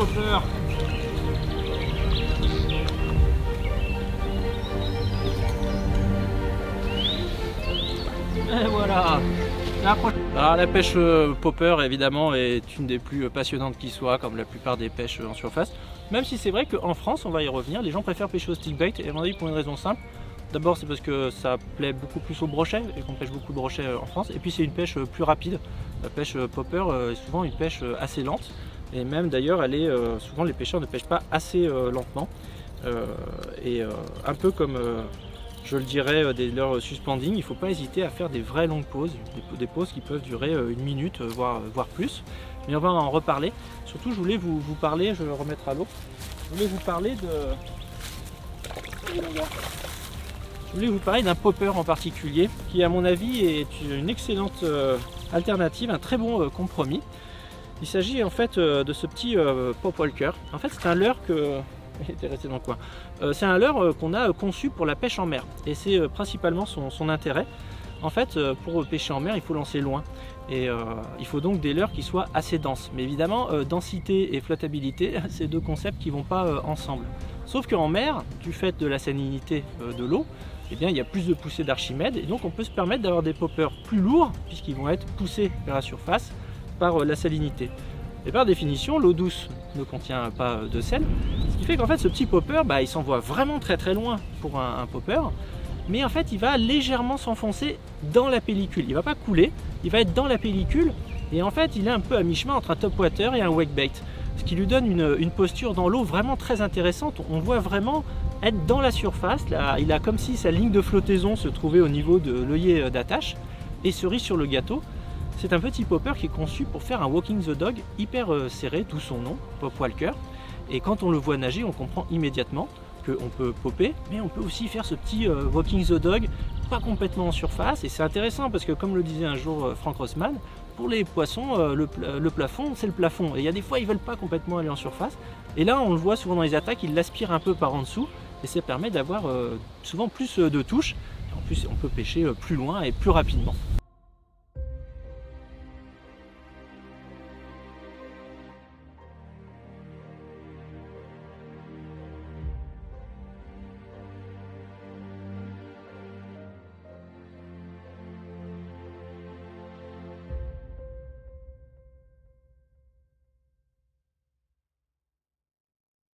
popper. Et voilà. Alors, la pêche popper évidemment est une des plus passionnantes qui soit, comme la plupart des pêches en surface. Même si c'est vrai qu'en France, on va y revenir, les gens préfèrent pêcher au stickbait, et à mon avis pour une raison simple. D'abord c'est parce que ça plaît beaucoup plus au brochet, et qu'on pêche beaucoup de brochets en France. Et puis c'est une pêche plus rapide. La pêche popper est souvent une pêche assez lente. Et même d'ailleurs, souvent les pêcheurs ne pêchent pas assez lentement. Un peu comme... je le dirais, des leurres suspending, il ne faut pas hésiter à faire des vraies longues pauses, des pauses qui peuvent durer une minute, voire plus. Mais on va en reparler. Surtout, je voulais vous parler, je vais le remettre à l'eau, je voulais vous parler d'un popper en particulier, qui à mon avis est une excellente alternative, un très bon compromis. Il s'agit en fait de ce petit Pop Walker. En fait, c'est un leurre que... Il était resté dans le coin. C'est un leurre qu'on a conçu pour la pêche en mer, et c'est principalement son intérêt. En fait, pour pêcher en mer, il faut lancer loin, et il faut donc des leurres qui soient assez denses. Mais évidemment, densité et flottabilité, c'est deux concepts qui ne vont pas ensemble. Sauf qu'en mer, du fait de la salinité de l'eau, eh bien, il y a plus de poussée d'Archimède, et donc on peut se permettre d'avoir des poppers plus lourds, puisqu'ils vont être poussés vers la surface par la salinité. Et par définition, l'eau douce ne contient pas de sel, ce qui fait qu'en fait ce petit popper, il s'envoie vraiment très loin pour un popper, mais en fait il va légèrement s'enfoncer dans la pellicule. Il ne va pas couler, il va être dans la pellicule, et en fait il est un peu à mi-chemin entre un topwater et un wakebait, ce qui lui donne une posture dans l'eau vraiment très intéressante. On voit vraiment être dans la surface, là, il a comme si sa ligne de flottaison se trouvait au niveau de l'œillet d'attache, et cerise sur le gâteau, c'est un petit popper qui est conçu pour faire un walking the dog hyper serré, d'où son nom, Pop Walker. Et quand on le voit nager, on comprend immédiatement qu'on peut popper, mais on peut aussi faire ce petit walking the dog, pas complètement en surface. Et c'est intéressant parce que, comme le disait un jour Frank Rossmann, pour les poissons, le plafond, c'est le plafond. Et il y a des fois, ils ne veulent pas complètement aller en surface. Et là, on le voit souvent dans les attaques, ils l'aspirent un peu par en dessous. Et ça permet d'avoir souvent plus de touches. En plus, on peut pêcher plus loin et plus rapidement.